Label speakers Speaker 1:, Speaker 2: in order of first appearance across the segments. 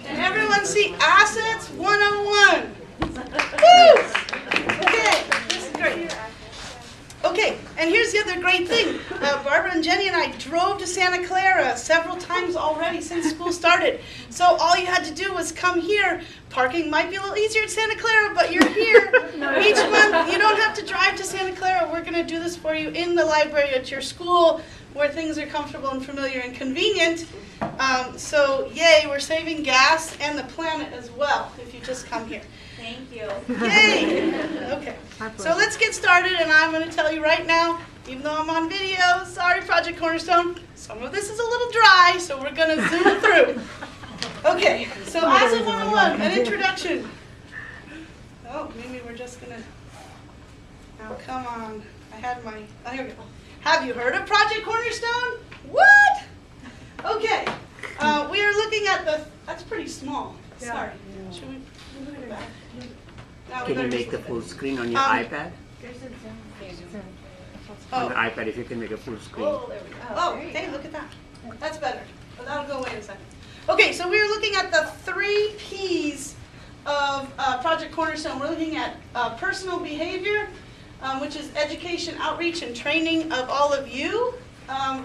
Speaker 1: And everyone see Assets 101. Woo! Okay, this is great. Okay, and here's the other great thing. Barbara and Jenny and I drove to Santa Clara several times already since school started. So all you had to do was come here. Parking might be a little easier at Santa Clara, but you're here each month. You don't have to drive to Santa Clara. We're going to do this for you in the library at your school where things are comfortable and familiar and convenient. So yay, we're saving gas and the planet as well if you just come here.
Speaker 2: Thank you.
Speaker 1: Yay! Okay, so let's get started, and I'm going to tell you right now, even though I'm on video, sorry Project Cornerstone, some of this is a little dry, so we're going to zoom through. Okay, so Asset 101, an introduction. Oh, maybe we're just going to, now come on, I had my, oh here we go. Have you heard of Project Cornerstone? What? Okay, we are looking at the, that's pretty small, sorry. Should we move it back?
Speaker 3: Can you make the full screen on your iPad? On the iPad, if you can make a full screen.
Speaker 1: Oh, there we go. Oh, hey, look at that. That's better. But that'll go away in a second. Okay, so we're looking at the 3 P's of Project Cornerstone. We're looking at personal behavior, which is education, outreach, and training of all of you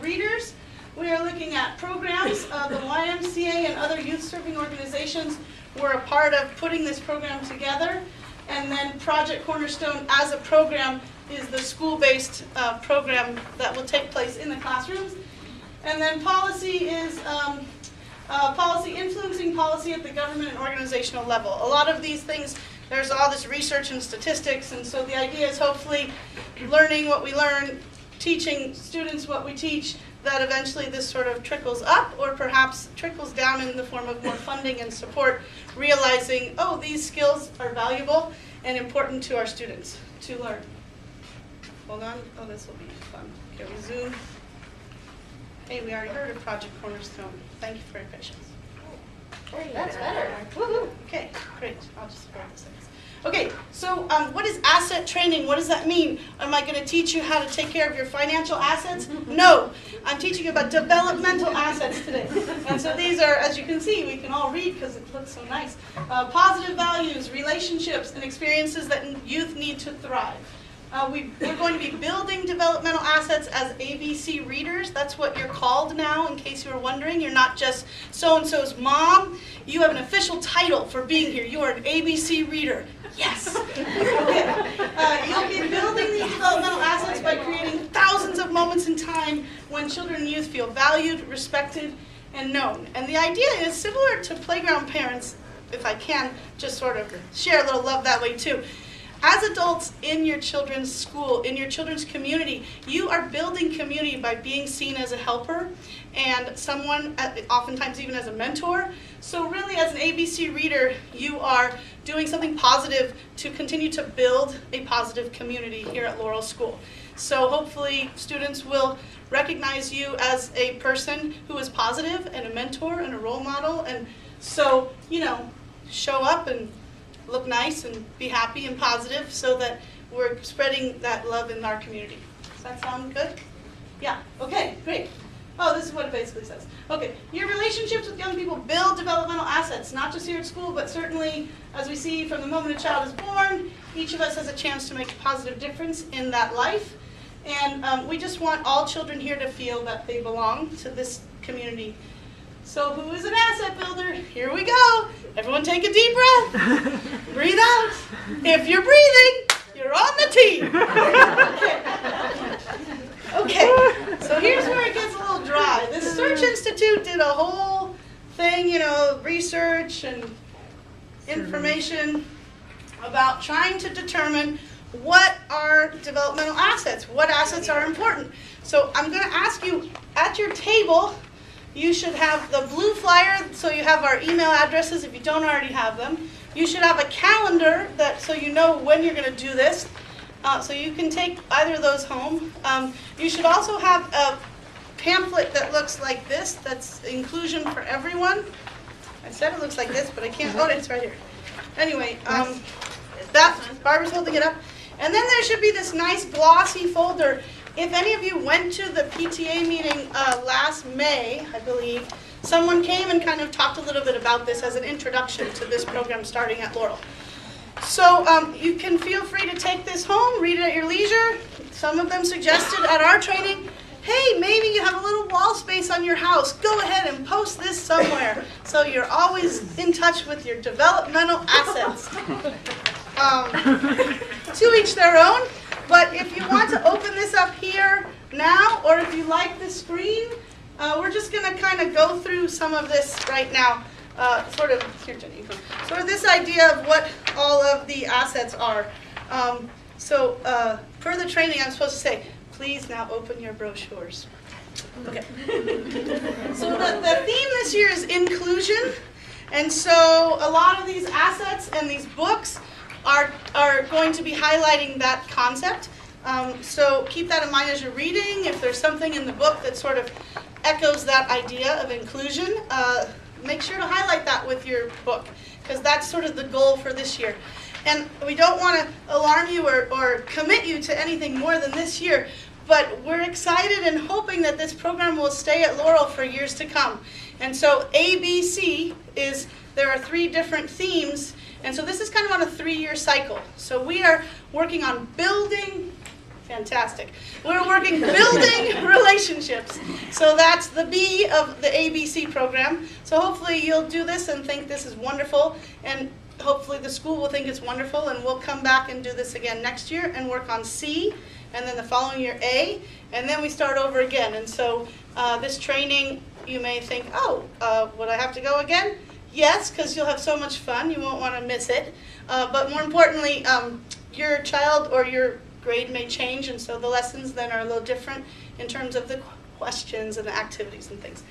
Speaker 1: readers. We are looking at programs. The YMCA and other youth-serving organizations were a part of putting this program together. And then Project Cornerstone as a program is the school-based program that will take place in the classrooms. And then policy is policy influencing policy at the government and organizational level. A lot of these things, there's all this research and statistics, and so the idea is hopefully learning what we learn, teaching students what we teach, that eventually this sort of trickles up or perhaps trickles down in the form of more funding and support, realizing, oh, these skills are valuable and important to our students to learn. Hold on. Oh, this will be fun. Can we zoom? Hey, we already heard of Project Cornerstone. Thank you for your patience. That's better. Woohoo! Okay, great. I'll just scroll this. Okay, so what is asset training? What does that mean? Am I going to teach you how to take care of your financial assets? No, I'm teaching you about developmental assets today. And so these are, as you can see, we can all read because it looks so nice. Positive values, relationships, and experiences that youth need to thrive. We're going to be building developmental assets as ABC readers. That's what you're called now, in case you were wondering. You're not just so-and-so's mom. You have an official title for being here. You are an ABC reader. Yes. Okay. You'll be building these developmental assets by creating thousands of moments in time when children and youth feel valued, respected, and known. And the idea is similar to playground parents, if I can just sort of share a little love that way too. As adults in your children's school, in your children's community, you are building community by being seen as a helper and someone, oftentimes even as a mentor. So really, as an ABC reader, you are doing something positive to continue to build a positive community here at Laurel School. So hopefully students will recognize you as a person who is positive and a mentor and a role model. And so, you know, show up and look nice and be happy and positive so that we're spreading that love in our community. Does that sound good? Yeah, okay, great. Oh, this is what it basically says. Okay, your relationships with young people build developmental assets, not just here at school, but certainly, as we see from the moment a child is born, each of us has a chance to make a positive difference in that life. And we just want all children here to feel that they belong to this community. So who is an asset builder? Here we go. Everyone take a deep breath. Breathe out. If you're breathing, you're on the team. Okay, so here's where it gets a little dry. The Search Institute did a whole thing, you know, research and information about trying to determine what are developmental assets, what assets are important. So I'm going to ask you at your table, you should have the blue flyer, so you have our email addresses if you don't already have them. You should have a calendar so you know when you're going to do this. So you can take either of those home. You should also have a pamphlet that looks like this, that's inclusion for everyone. I said it looks like this, but I can't, oh, it's right here. Anyway, Barbara's holding it up. And then there should be this nice glossy folder. If any of you went to the PTA meeting last May, I believe, someone came and kind of talked a little bit about this as an introduction to this program starting at Laurel. So you can feel free to take this home, read it at your leisure. Some of them suggested at our training, hey, maybe you have a little wall space on your house. Go ahead and post this somewhere so you're always in touch with your developmental assets. To each their own, but if you want to open this up here now, or if you like the screen, we're just going to kind of go through some of this right now. Sort of this idea of what all of the assets are. Per the training, I'm supposed to say, please now open your brochures. Okay. So the theme this year is inclusion, and so a lot of these assets and these books are going to be highlighting that concept. So keep that in mind as you're reading. If there's something in the book that sort of echoes that idea of inclusion, make sure to highlight that with your book, because that's sort of the goal for this year. And we don't want to alarm you or commit you to anything more than this year, but we're excited and hoping that this program will stay at Laurel for years to come. And so ABC is, there are 3 different themes, and so this is kind of on a 3-year cycle. So we are working on building, fantastic. We're working building relationships. So that's the B of the ABC program. So hopefully you'll do this and think this is wonderful, and hopefully the school will think it's wonderful, and we'll come back and do this again next year and work on C, and then the following year A, and then we start over again. And so this training, you may think, oh, would I have to go again? Yes, because you'll have so much fun. You won't want to miss it. But more importantly, your child or your grade may change, and so the lessons then are a little different in terms of the questions and the activities and things.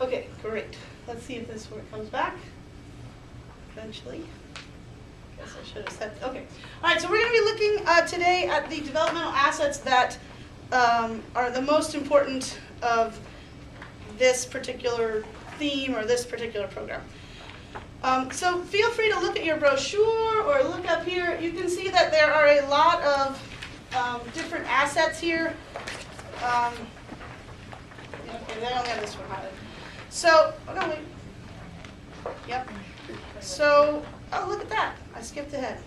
Speaker 1: Okay, great. Let's see if this word comes back eventually. Guess I should have said, okay. All right, so we're going to be looking today at the developmental assets that are the most important of this particular theme or this particular program. So feel free to look at your brochure or look up here. You can see that there are a lot of different assets here. Okay, they only have this one highlighted. So, oh no, wait. Yep. So, oh, look at that. I skipped ahead.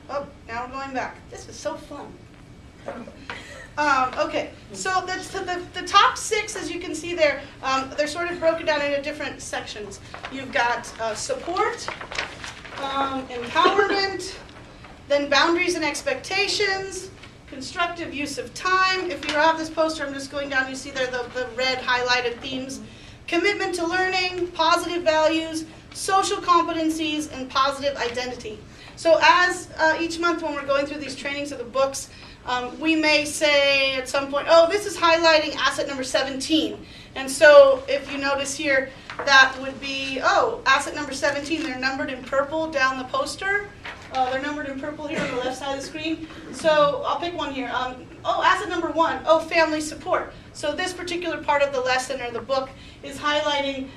Speaker 1: Oh, now we're going back. This is so fun. Okay, so the top 6, as you can see there, they're sort of broken down into different sections. You've got support, empowerment, then boundaries and expectations, constructive use of time. If you have this poster, I'm just going down, you see there the red highlighted themes. Commitment to learning, positive values, social competencies, and positive identity. So as each month when we're going through these trainings of the books, we may say at some point, oh, this is highlighting asset number 17. And so if you notice here, that would be, oh, asset number 17, they're numbered in purple down the poster. They're numbered in purple here on the left side of the screen. So I'll pick one here. Oh, asset number 1, oh, family support. So this particular part of the lesson or the book is highlighting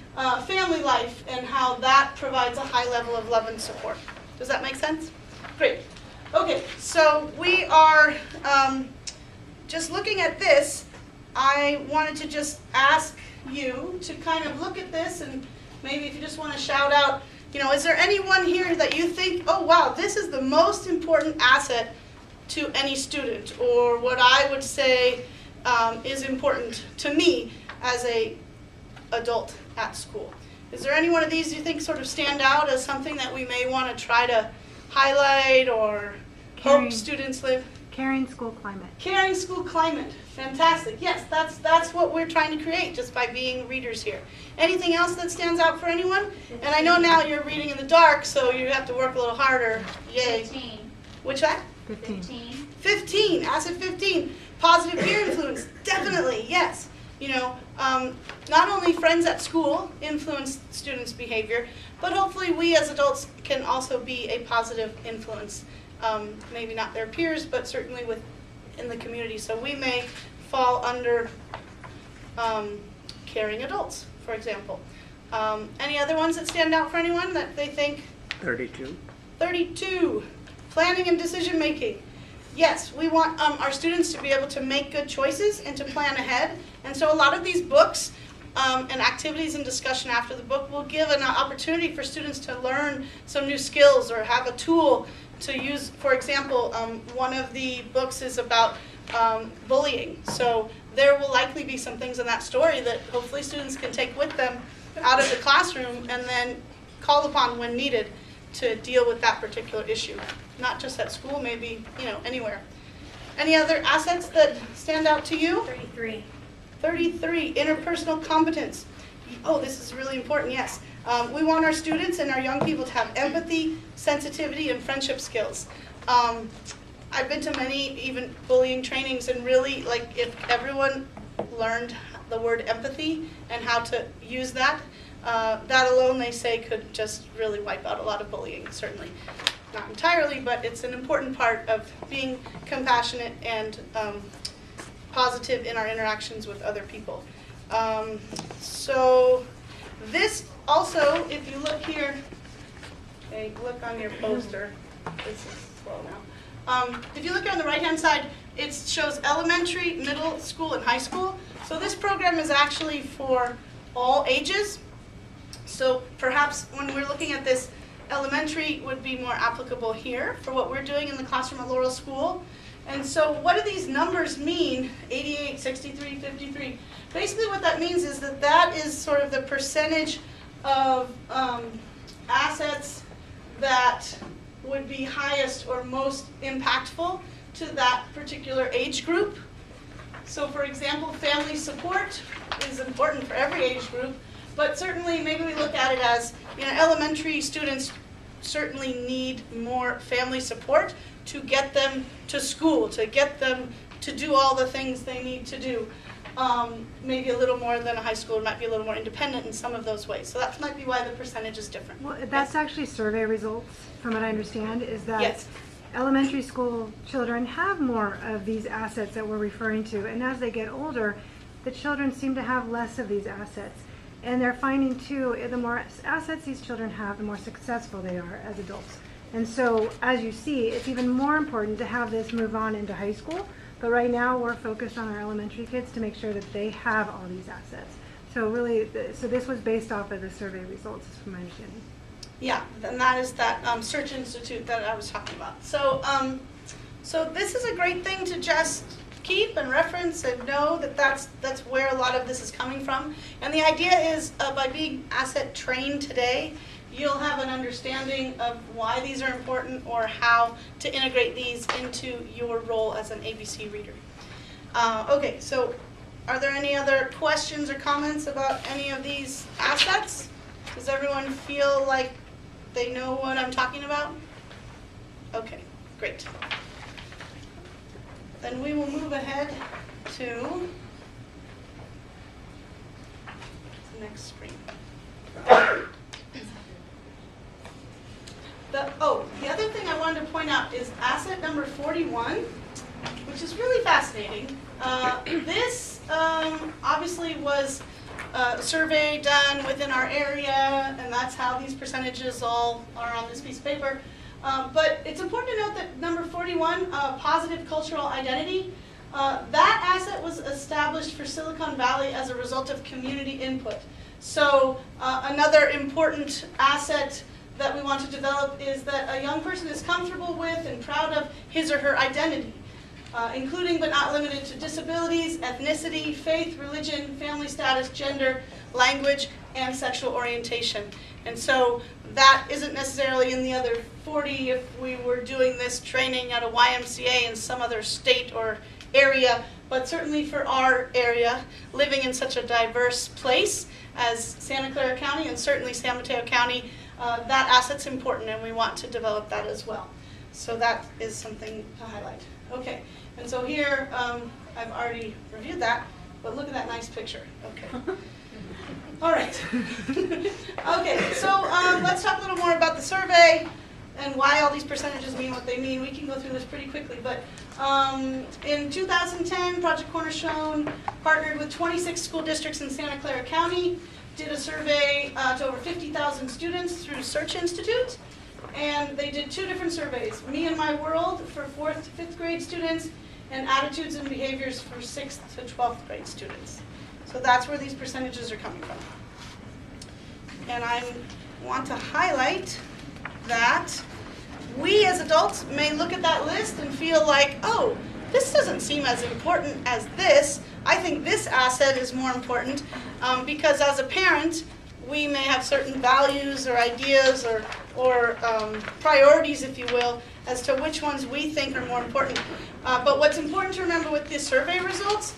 Speaker 1: family life and how that provides a high level of love and support. Does that make sense? Great. Okay, so we are just looking at this. I wanted to just ask you to kind of look at this, and maybe if you just want to shout out, you know, is there anyone here that you think, oh wow, this is the most important asset to any student, or what I would say is important to me as a adult at school? Is there any one of these you think sort of stand out as something that we may want to try to highlight or hope students live?
Speaker 2: Caring school climate.
Speaker 1: Caring school climate. Fantastic. Yes, that's what we're trying to create just by being readers here. Anything else that stands out for anyone? 15. And I know now you're reading in the dark, so you have to work a little harder. Yay.
Speaker 4: 15.
Speaker 1: Which one?
Speaker 2: 15.
Speaker 1: 15. Asset 15. Positive peer influence. Definitely, yes. You know, not only friends at school influence students' behavior, but hopefully we as adults can also be a positive influence. Maybe not their peers, but certainly in the community. So we may fall under caring adults, for example. Any other ones that stand out for anyone that they think?
Speaker 3: 32.
Speaker 1: 32. Planning and decision making. Yes, we want our students to be able to make good choices and to plan ahead. And so a lot of these books and activities and discussion after the book will give an opportunity for students to learn some new skills or have a tool to use. For example, one of the books is about bullying. So there will likely be some things in that story that hopefully students can take with them out of the classroom and then call upon when needed to deal with that particular issue. Not just at school, maybe, anywhere. Any other assets that stand out to you?
Speaker 2: 33.
Speaker 1: 33, interpersonal competence. Oh, this is really important, yes. We want our students and our young people to have empathy, sensitivity, and friendship skills. I've been to many even bullying trainings, and really, like, if everyone learned the word empathy and how to use that, that alone, they say, could just really wipe out a lot of bullying, certainly. Not entirely, but it's an important part of being compassionate and positive in our interactions with other people. So this also, if you look here, okay, look on your poster. This is slow now. If you look on the right-hand side, it shows elementary, middle school, and high school. So this program is actually for all ages. So perhaps when we're looking at this, elementary would be more applicable here for what we're doing in the classroom at Laurel School. And so what do these numbers mean? 88, 63, 53. Basically what that means is that that is sort of the percentage of assets that would be highest or most impactful to that particular age group. So for example, family support is important for every age group, but certainly maybe we look at it as, elementary students certainly need more family support to get them to school, to get them to do all the things they need to do. Maybe a little more than a high schooler, might be a little more independent in some of those ways. So that might be why the percentage is different.
Speaker 4: Well, that's actually survey results, from what I understand, is that
Speaker 1: Yes.
Speaker 4: elementary school children have more of these assets that we're referring to, and as they get older, the children seem to have less of these assets. And they're finding too, the more assets these children have, the more successful they are as adults. And so, as you see, it's even more important to have this move on into high school. But right now, we're focused on our elementary kids to make sure that they have all these assets. So really, so this was based off of the survey results, from my understanding.
Speaker 1: Yeah, and that is that Search Institute that I was talking about. So, so this is a great thing to just keep and reference and know that that's where a lot of this is coming from. And the idea is by being asset trained today, you'll have an understanding of why these are important or how to integrate these into your role as an ABC reader. Okay, so are there any other questions or comments about any of these assets? Does everyone feel like they know what I'm talking about? Okay, great. Then we will move ahead to the next screen. The other thing I wanted to point out is asset number 41, which is really fascinating. This obviously was a survey done within our area, and that's how these percentages all are on this piece of paper. But it's important to note that number 41, positive cultural identity, that asset was established for Silicon Valley as a result of community input. So another important asset that we want to develop is that a young person is comfortable with and proud of his or her identity, including but not limited to disabilities, ethnicity, faith, religion, family status, gender, language, and sexual orientation. And so that isn't necessarily in the other 40 if we were doing this training at a YMCA in some other state or area, but certainly for our area, living in such a diverse place as Santa Clara County and certainly San Mateo County, that asset's important and we want to develop that as well. So that is something to highlight. Okay, and so here, I've already reviewed that, but look at that nice picture. Okay. All right. Okay, so let's talk a little more about the survey and why all these percentages mean what they mean. We can go through this pretty quickly, but in 2010, Project Cornerstone partnered with 26 school districts in Santa Clara County, did a survey to over 50,000 students through Search Institute, and they did two different surveys, Me and My World for 4th to 5th grade students, and Attitudes and Behaviors for 6th to 12th grade students. So that's where these percentages are coming from. And I want to highlight that we as adults may look at that list and feel like, oh, this doesn't seem as important as this. I think this asset is more important because as a parent, we may have certain values or ideas or priorities, if you will, as to which ones we think are more important. But what's important to remember with the survey results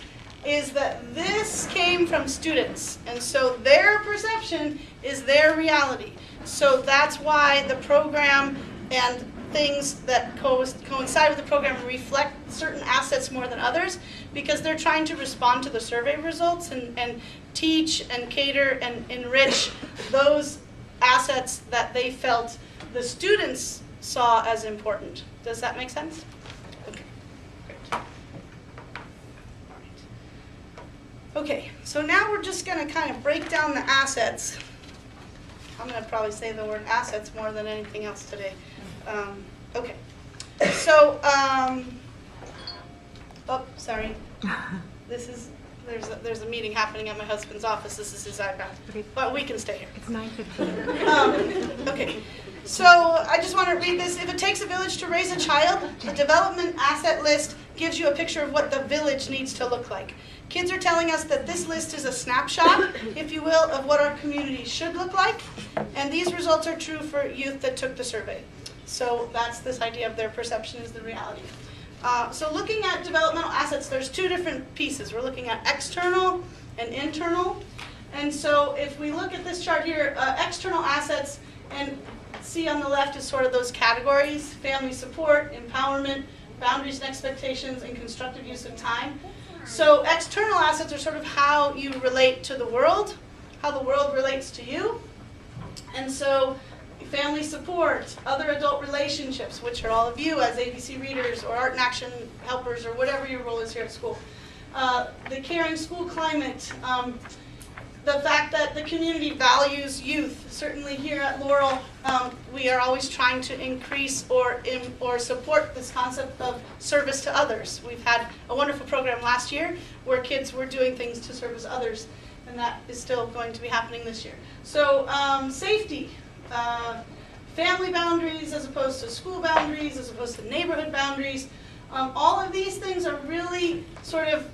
Speaker 1: is that this came from students, and so their perception is their reality. So that's why the program and things that coincide with the program reflect certain assets more than others, because they're trying to respond to the survey results and teach and cater and enrich those assets that they felt the students saw as important. Does that make sense? Okay, great. Okay, so now we're just going to kind of break down the assets. I'm going to probably say the word assets more than anything else today. Okay, so, oh, sorry. There's a meeting happening at my husband's office. This is his iPad,
Speaker 4: Okay.
Speaker 1: but we can stay here.
Speaker 4: It's 9:15.
Speaker 1: Okay, so I just want to read this. If it takes a village to raise a child, the development asset list gives you a picture of what the village needs to look like. Kids are telling us that this list is a snapshot, if you will, of what our community should look like, and these results are true for youth that took the survey. So that's this idea of their perception is the reality. So looking at developmental assets, there's two different pieces. We're looking at external and internal. And so if we look at this chart here, external assets, and see on the left is sort of those categories: family support, empowerment, boundaries and expectations, and constructive use of time. So external assets are sort of how you relate to the world, how the world relates to you. And so family support, other adult relationships, which are all of you as ABC readers or art and action helpers or whatever your role is here at school. The caring school climate, the fact that the community values youth. Certainly here at Laurel, we are always trying to increase or support this concept of service to others. We've had a wonderful program last year where kids were doing things to service others, and that is still going to be happening this year. So safety. Family boundaries as opposed to school boundaries, as opposed to neighborhood boundaries. All of these things are really sort of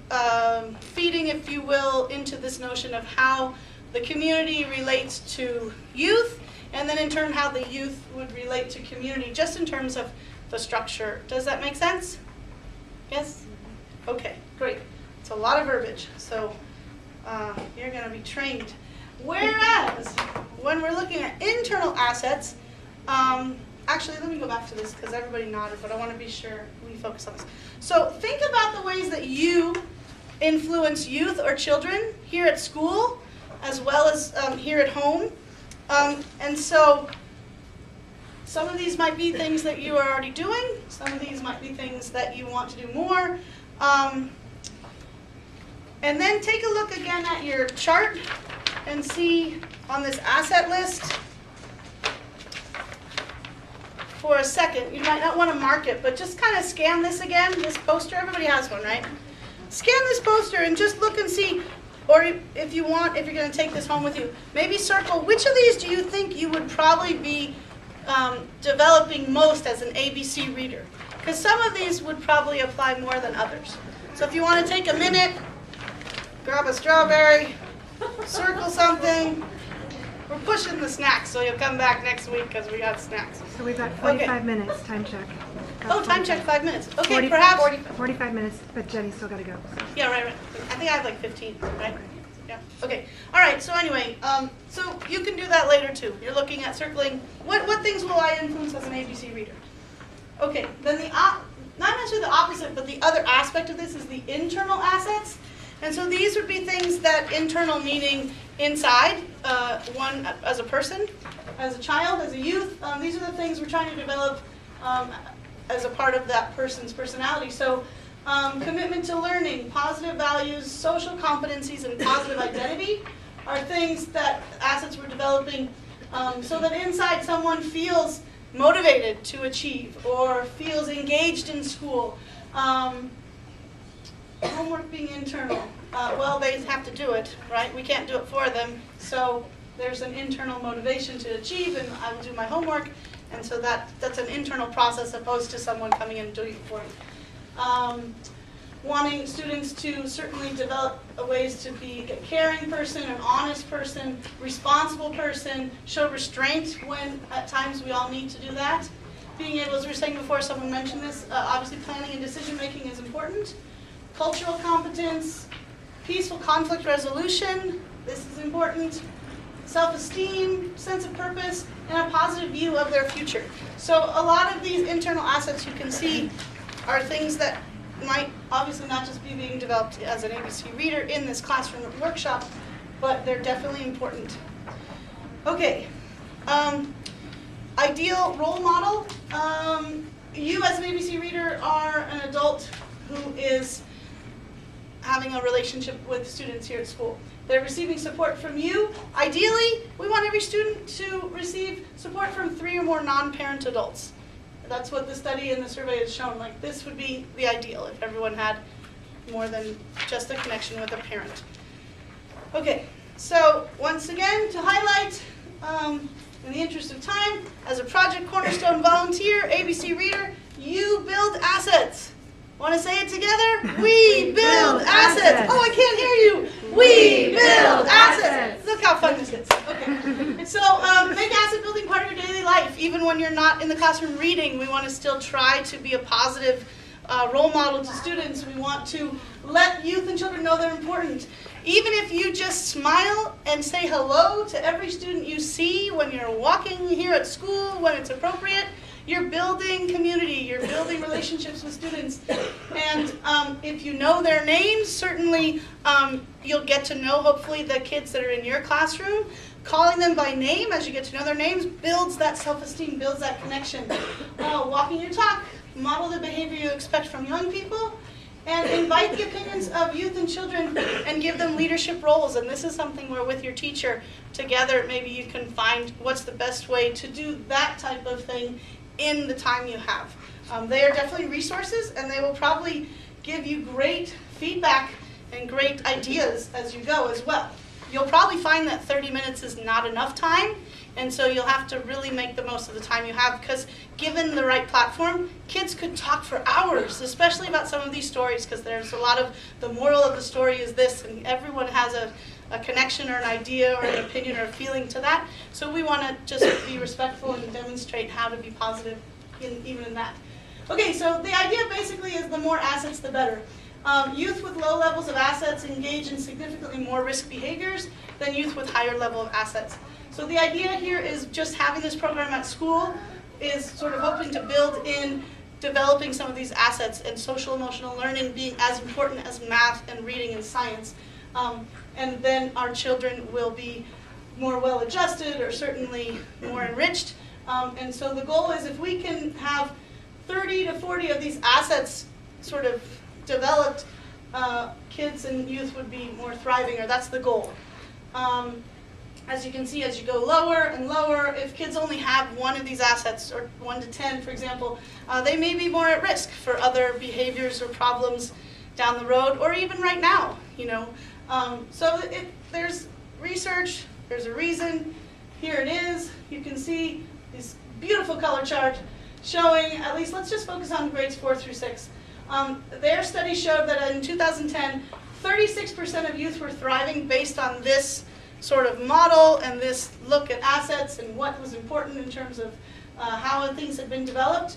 Speaker 1: feeding, if you will, into this notion of how the community relates to youth, and then in turn how the youth would relate to community, just in terms of the structure. Does that make sense? Yes? Okay, great. It's a lot of verbiage, so you're going to be trained. Whereas, when we're looking at internal assets, actually, let me go back to this because everybody nodded, but I want to be sure we focus on this. So think about the ways that you influence youth or children here at school, as well as here at home. And so some of these might be things that you are already doing. Some of these might be things that you want to do more. And then take a look again at your chart and see on this asset list for a second. You might not want to mark it, but just kind of scan this again, this poster. Everybody has one, right? Scan this poster and just look and see, or if you want, if you're going to take this home with you, maybe circle which of these do you think you would probably be developing most as an ABC reader? Because some of these would probably apply more than others. So if you want to take a minute, grab a strawberry, circle something. We're pushing the snacks, so you'll come back next week because we got snacks.
Speaker 4: So we've got 45 minutes, time check.
Speaker 1: Oh, time check, 5 minutes. Okay,
Speaker 4: 40,
Speaker 1: perhaps.
Speaker 4: 45 minutes, but Jenny's still got to go.
Speaker 1: Yeah, right. I think I have like 15, right? Yeah. Okay. All right. So anyway, so you can do that later too. You're looking at circling. What things will I influence as an ABC reader? Okay. Then not necessarily the opposite, but the other aspect of this is the internal assets. And so these would be things that internal meaning inside one as a person, as a child, as a youth. These are the things we're trying to develop as a part of that person's personality. So commitment to learning, positive values, social competencies, and positive identity are things that assets we're developing so that inside someone feels motivated to achieve or feels engaged in school. Homework being internal. Well, they have to do it, right? We can't do it for them. So there's an internal motivation to achieve, and I will do my homework. And so that's an internal process opposed to someone coming in and doing it for you. Wanting students to certainly develop ways to be a caring person, an honest person, responsible person, show restraint when at times we all need to do that. Being able, as we were saying before, someone mentioned this, obviously planning and decision making is important. Cultural competence, peaceful conflict resolution, this is important. Self-esteem, sense of purpose, and a positive view of their future. So a lot of these internal assets you can see are things that might obviously not just be being developed as an ABC reader in this classroom workshop, but they're definitely important. Okay, ideal role model. You as an ABC reader are an adult who is having a relationship with students here at school. They're receiving support from you. Ideally, we want every student to receive support from 3 or more non-parent adults. That's what the study and the survey has shown. Like, this would be the ideal if everyone had more than just a connection with a parent. Okay, so once again, to highlight, in the interest of time, as a Project Cornerstone volunteer, ABC reader, you build assets. Want to say it together? We build assets. Oh, I can't hear you. We build assets. Look how fun this is. Okay. So make asset building part of your daily life. Even when you're not in the classroom reading, we want to still try to be a positive role model to students. We want to let youth and children know they're important. Even if you just smile and say hello to every student you see when you're walking here at school, when it's appropriate, you're building community, you're building relationships with students. And if you know their names, certainly you'll get to know, hopefully, the kids that are in your classroom. Calling them by name as you get to know their names builds that self-esteem, builds that connection. Walking your talk, model the behavior you expect from young people, and invite the opinions of youth and children and give them leadership roles. And this is something where with your teacher together, maybe you can find what's the best way to do that type of thing in the time you have. They are definitely resources, and they will probably give you great feedback and great ideas as you go as well. You'll probably find that 30 minutes is not enough time, and so you'll have to really make the most of the time you have, because given the right platform, kids could talk for hours, especially about some of these stories, because there's a lot of, the moral of the story is this, and everyone has a connection or an idea or an opinion or a feeling to that. So we want to just be respectful and demonstrate how to be positive even in that. Okay, so the idea basically is the more assets, the better. Youth with low levels of assets engage in significantly more risk behaviors than youth with higher level of assets. So the idea here is just having this program at school is sort of hoping to build in developing some of these assets, and social emotional learning being as important as math and reading and science. And then our children will be more well-adjusted or certainly more enriched. And so the goal is if we can have 30 to 40 of these assets sort of developed, kids and youth would be more thriving, or that's the goal. As you can see, as you go lower and lower, if kids only have one of these assets, or 1 to 10, for example, they may be more at risk for other behaviors or problems down the road, or even right now, you know. So there's research, there's a reason. Here it is. You can see this beautiful color chart showing, at least let's just focus on grades 4 through 6. Their study showed that in 2010, 36% of youth were thriving based on this sort of model and this look at assets and what was important in terms of how things had been developed.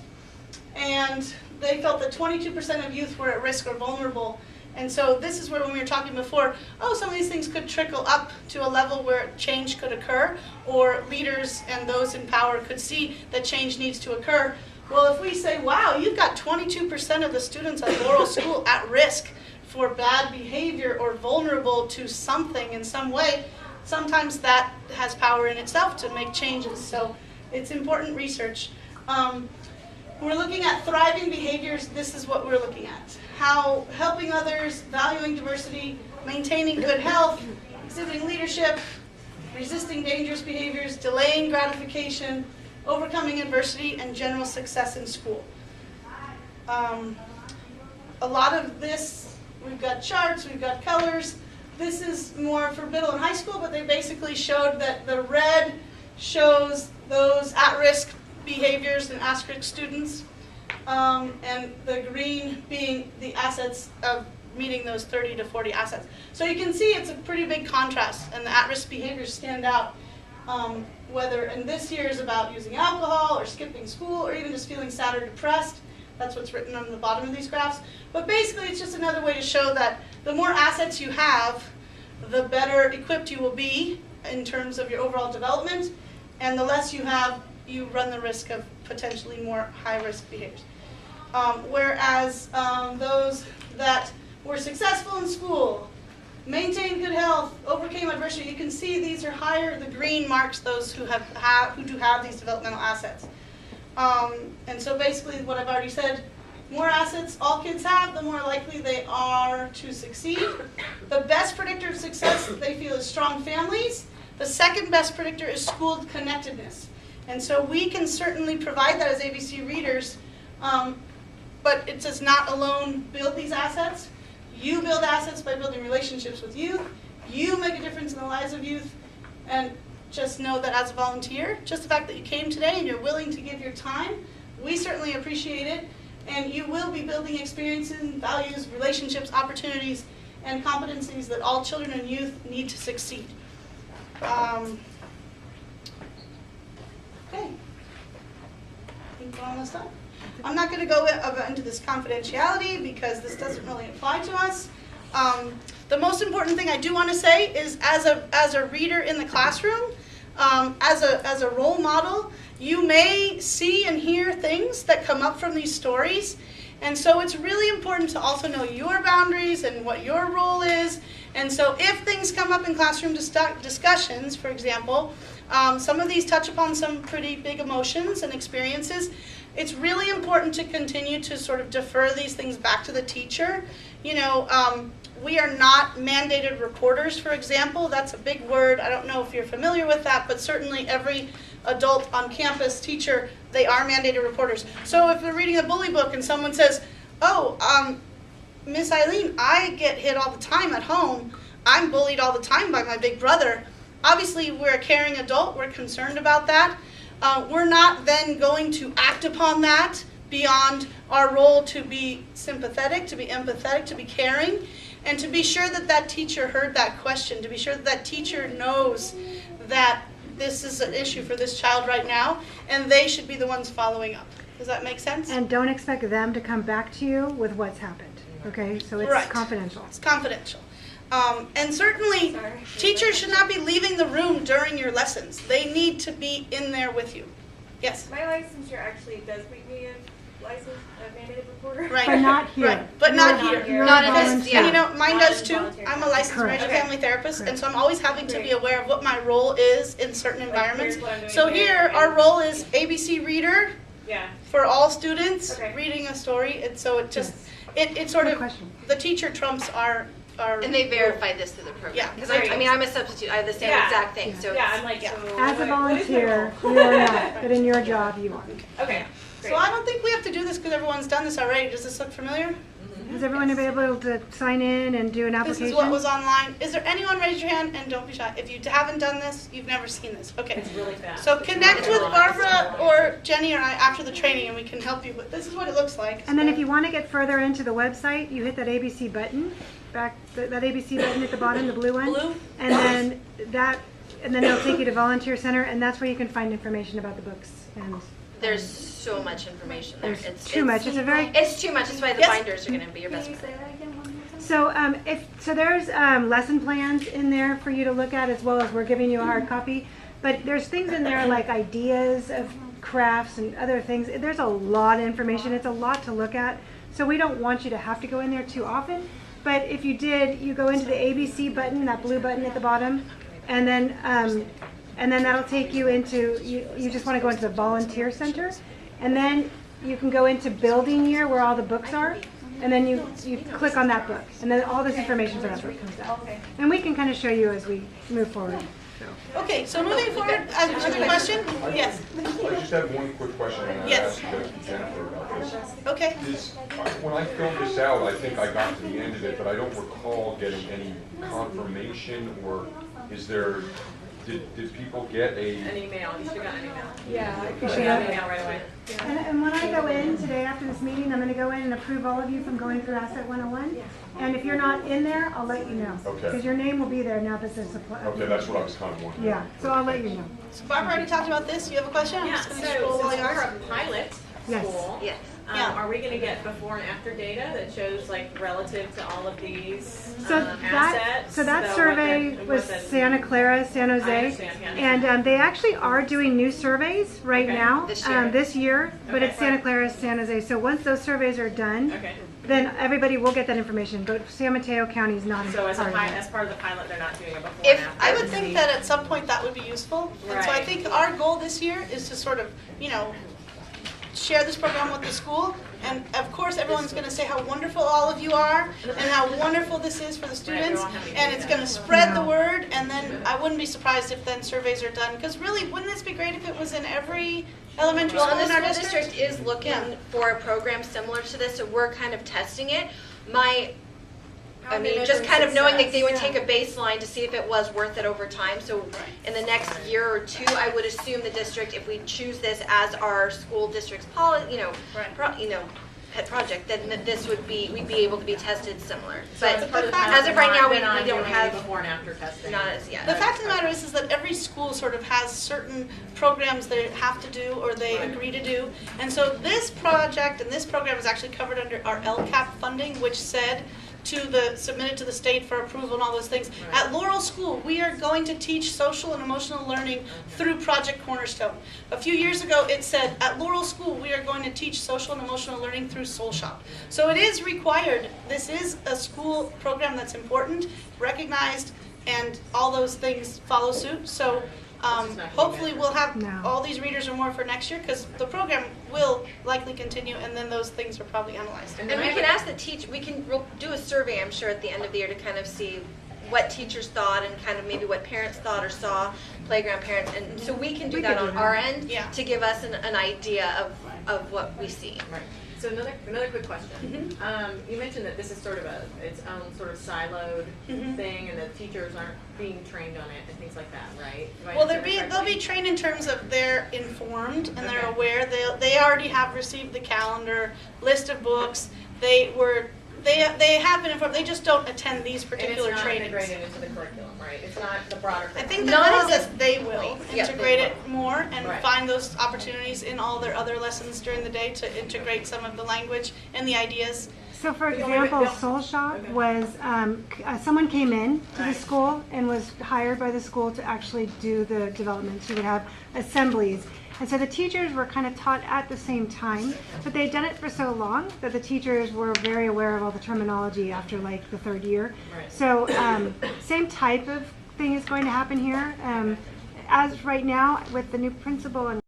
Speaker 1: And they felt that 22% of youth were at risk or vulnerable. And so this is where, when we were talking before, oh, some of these things could trickle up to a level where change could occur, or leaders and those in power could see that change needs to occur. Well, if we say, wow, you've got 22% of the students at Laurel School at risk for bad behavior or vulnerable to something in some way, sometimes that has power in itself to make changes. So it's important research. We're looking at thriving behaviors. This is what we're looking at. How helping others, valuing diversity, maintaining good health, exhibiting leadership, resisting dangerous behaviors, delaying gratification, overcoming adversity, and general success in school. A lot of this we've got charts, we've got colors. This is more for middle and high school, but they basically showed that the red shows those at-risk behaviors and at-risk students, and the green being the assets of meeting those 30 to 40 assets. So you can see it's a pretty big contrast, and the at-risk behaviors stand out, whether, and this year is about using alcohol or skipping school or even just feeling sad or depressed. That's what's written on the bottom of these graphs. But basically it's just another way to show that the more assets you have, the better equipped you will be in terms of your overall development, and the less you have, you run the risk of potentially more high-risk behaviors. Whereas those that were successful in school, maintained good health, overcame adversity, you can see these are higher, the green marks those who do have these developmental assets. And so basically what I've already said, more assets all kids have, the more likely they are to succeed. The best predictor of success they feel is strong families. The second best predictor is school connectedness. And so we can certainly provide that as ABC readers, but it does not alone build these assets. You build assets by building relationships with youth. You make a difference in the lives of youth. And just know that as a volunteer, just the fact that you came today and you're willing to give your time, we certainly appreciate it. And you will be building experiences, values, relationships, opportunities, and competencies that all children and youth need to succeed. Okay. I think we're almost done. I'm not going to go into this confidentiality because this doesn't really apply to us. The most important thing I do want to say is as a reader in the classroom, as a role model, you may see and hear things that come up from these stories. And so it's really important to also know your boundaries and what your role is. And so if things come up in classroom discussions, for example, some of these touch upon some pretty big emotions and experiences, it's really important to continue to sort of defer these things back to the teacher. You know, we are not mandated reporters, for example. That's a big word. I don't know if you're familiar with that, but certainly every adult on campus, teacher, they are mandated reporters. So if they're reading a bully book and someone says, oh, Miss Eileen, I get hit all the time at home. I'm bullied all the time by my big brother. Obviously, we're a caring adult. We're concerned about that. We're not then going to act upon that beyond our role to be sympathetic, to be empathetic, to be caring, and to be sure that that teacher heard that question, to be sure that that teacher knows that this is an issue for this child right now, and they should be the ones following up. Does that make sense?
Speaker 4: And don't expect them to come back to you with what's happened, okay? So it's
Speaker 1: Right.
Speaker 4: confidential.
Speaker 1: It's confidential. And certainly, teachers should not be leaving the room during your lessons. They need to be in there with you. Yes?
Speaker 2: My licensure actually does make me a mandated reporter.
Speaker 1: Right.
Speaker 4: But not here.
Speaker 1: Right. But
Speaker 4: You're
Speaker 1: not
Speaker 2: not
Speaker 1: here.
Speaker 2: here.
Speaker 5: Not in
Speaker 1: Because,
Speaker 5: this, yeah.
Speaker 1: you know, mine
Speaker 2: Not
Speaker 1: does
Speaker 2: in
Speaker 1: too.
Speaker 2: volunteer
Speaker 1: I'm a licensed
Speaker 4: Correct.
Speaker 1: marriage and family therapist, and
Speaker 4: Correct.
Speaker 1: so I'm always having to be
Speaker 2: Great.
Speaker 1: aware of what my role is in certain environments.
Speaker 2: here's what I'm doing
Speaker 1: So
Speaker 2: here,
Speaker 1: here, our
Speaker 2: and-
Speaker 1: role is ABC reader
Speaker 2: Yeah.
Speaker 1: for all students,
Speaker 2: Okay.
Speaker 1: reading a story, and so it just, it sort
Speaker 4: Good
Speaker 1: of,
Speaker 4: question.
Speaker 1: the teacher trumps our
Speaker 5: And they verify this through the program.
Speaker 1: Yeah.
Speaker 5: Because
Speaker 2: Great.
Speaker 5: I mean, I'm a substitute. I have the same
Speaker 2: Yeah.
Speaker 5: exact thing. So
Speaker 2: Yeah,
Speaker 5: it's,
Speaker 2: I'm like,
Speaker 1: yeah.
Speaker 2: so
Speaker 4: As a
Speaker 2: what is my
Speaker 4: volunteer,
Speaker 2: role?
Speaker 4: you are not, but in your job, you are.
Speaker 2: Okay.
Speaker 1: So I don't think we have to do this because everyone's done this already. Does this look familiar?
Speaker 4: Has everyone been able to sign in and do an
Speaker 1: This
Speaker 4: application?
Speaker 1: is what was online. Is there anyone, raise your hand and don't be shy. If you haven't done this, you've never seen this. Okay.
Speaker 2: It's really fast.
Speaker 1: So
Speaker 2: It's
Speaker 1: connect
Speaker 2: really
Speaker 1: with
Speaker 2: long.
Speaker 1: Barbara or Jenny or I after the training and we can help you. But this is what it looks like.
Speaker 4: And then if you want to get further into the website, you hit that ABC button, that ABC button at the bottom, the blue one.
Speaker 1: Blue?
Speaker 4: And then it'll take you to Volunteer Center, and that's where you can find information about the books. And
Speaker 5: there's so much information there.
Speaker 4: there's
Speaker 5: It's
Speaker 4: too much. It's a very
Speaker 5: It's too much. That's why the
Speaker 1: Yes.
Speaker 5: binders are going to be your best friend.
Speaker 4: so there's lesson plans in there for you to look at, as well as we're giving you a hard copy. But there's things in there like ideas of crafts and other things. There's a lot of information. It's a lot to look at. So we don't want you to have to go in there too often. But if you did, you go into the ABC button, that blue button at the bottom, and then that'll take you into, you just want to go into the Volunteer Center, and then you can go into building year where all the books are, and then you click on that book, and then all this information for that book comes out.
Speaker 2: Okay.
Speaker 4: And we can kind of show you as we move forward. So.
Speaker 1: Okay, so moving forward, another question? Yes,
Speaker 6: I just have one quick question, and I
Speaker 1: Yes.
Speaker 6: asked Jennifer about this.
Speaker 1: okay.
Speaker 6: When I filled this out, I think I got to the end of it, but I don't recall getting any confirmation, or is there, did people get
Speaker 2: An
Speaker 6: a,
Speaker 2: email, you should have gotten an email.
Speaker 1: Yeah.
Speaker 4: You should
Speaker 2: I got
Speaker 4: have.
Speaker 2: an email right away.
Speaker 4: And when I go in today after this meeting, I'm going to go in and approve all of you from going through Asset 101. And if you're not in there, I'll let you know.
Speaker 6: Okay.
Speaker 4: Because your name will be there now that there's a.
Speaker 6: okay, that's what I was kind of wondering.
Speaker 4: Yeah, so I'll let you know.
Speaker 1: So Barbara already talked about this. You have a question? I'm
Speaker 2: Yeah,
Speaker 1: just
Speaker 2: so
Speaker 1: gonna scroll while
Speaker 2: since
Speaker 1: you
Speaker 2: we're
Speaker 1: ask.
Speaker 2: a pilot
Speaker 4: Yes.
Speaker 2: school,
Speaker 5: Yes.
Speaker 1: Yeah.
Speaker 2: are we gonna get before and after data that shows like relative to all of these
Speaker 4: So
Speaker 2: assets?
Speaker 4: that survey was Santa Clara, San
Speaker 2: I
Speaker 4: Jose,
Speaker 2: understand, yeah.
Speaker 4: and they actually are doing new surveys right
Speaker 2: Okay.
Speaker 4: now
Speaker 5: This year.
Speaker 4: but
Speaker 2: Okay.
Speaker 4: it's Santa Clara, San Jose. So once those surveys are done,
Speaker 2: Okay,
Speaker 4: then everybody will get that information. But San Mateo County is not
Speaker 2: so as
Speaker 4: part of it.
Speaker 2: as part of the pilot, they're not doing it before
Speaker 5: If-
Speaker 2: and after?
Speaker 1: I would think that at some point that would be useful. And so I
Speaker 2: Right.
Speaker 1: think our goal this year is to sort of, share this program with the school. And of course, everyone's going to say how wonderful all of you are and how wonderful this is for the students.
Speaker 2: won't have any
Speaker 1: And it's
Speaker 2: data.
Speaker 1: going to spread the
Speaker 4: No.
Speaker 1: word. And then I wouldn't be surprised if then surveys are done. Because really, wouldn't this be great if it was in every elementary
Speaker 5: Well,
Speaker 1: school
Speaker 5: and
Speaker 1: in
Speaker 5: the
Speaker 1: our
Speaker 5: school
Speaker 1: district?
Speaker 5: district is looking
Speaker 1: Yeah.
Speaker 5: for a program similar to this, so we're kind of testing it.
Speaker 2: How
Speaker 5: I
Speaker 2: are they
Speaker 5: mean, just
Speaker 2: measuring
Speaker 5: kind of knowing that they would
Speaker 2: success?
Speaker 5: take a baseline to see if it was worth it over time. So in the next year or two, I would assume the district, if we choose this as our school district's pet project, then we'd be able to be tested similar.
Speaker 2: So
Speaker 5: But
Speaker 2: as part of the
Speaker 1: as
Speaker 2: pilot,
Speaker 5: of right now,
Speaker 2: they're
Speaker 5: we
Speaker 2: not
Speaker 5: don't
Speaker 2: doing any
Speaker 5: have-
Speaker 2: before and after testing.
Speaker 5: not as yet.
Speaker 1: The fact of the matter is that every school sort of has certain programs they have to do or they agree to do. And so this project and this program is actually covered under our LCAP funding, which said submitted to the state for approval and all those things.
Speaker 2: Right.
Speaker 1: At Laurel School, we are going to teach social and emotional learning through Project Cornerstone. A few years ago, it said, at Laurel School, we are going to teach social and emotional learning through Soul Shop. So it is required. This is a school program that's important, recognized, and all those things follow suit. So hopefully we'll have
Speaker 4: No.
Speaker 1: all these readers or more for next year, because the program will likely continue, and then those things are probably analyzed.
Speaker 5: And we can ask we'll do a survey, I'm sure, at the end of the year to kind of see what teachers thought and kind of maybe what parents thought or saw, playground parents, and so we can do that on our end
Speaker 1: Yeah.
Speaker 5: to give us an idea of what we see.
Speaker 2: Right. So another quick question. You mentioned that this is sort of its own sort of siloed thing, and that teachers aren't being trained on it and things like that, right? Do I
Speaker 1: Well,
Speaker 2: understand that
Speaker 1: they'll be
Speaker 2: correctly?
Speaker 1: trained in terms of they're informed and they're
Speaker 2: Okay.
Speaker 1: aware. They already have received the calendar, list of books. They have been informed. They just don't attend these particular
Speaker 2: And it's not
Speaker 1: trainings.
Speaker 2: integrated into the curriculum, right? It's not the broader
Speaker 1: I
Speaker 2: curriculum.
Speaker 1: think the
Speaker 5: Not
Speaker 1: goal
Speaker 5: at
Speaker 1: is
Speaker 5: this
Speaker 1: that they will
Speaker 5: point. Yeah,
Speaker 1: integrate
Speaker 5: they
Speaker 1: it more and
Speaker 2: Right.
Speaker 1: find those opportunities in all their other lessons during the day to integrate some of the language and the ideas.
Speaker 4: So for
Speaker 2: Wait,
Speaker 4: example,
Speaker 2: wait,
Speaker 4: Soul Shop
Speaker 2: Okay.
Speaker 4: was, someone came in to the
Speaker 2: Right.
Speaker 4: school and was hired by the school to actually do the development. She would have assemblies. And so the teachers were kind of taught at the same time, but they'd done it for so long that the teachers were very aware of all the terminology after like the third year.
Speaker 2: Right.
Speaker 4: So same type of thing is going to happen here. As right now with the new principal and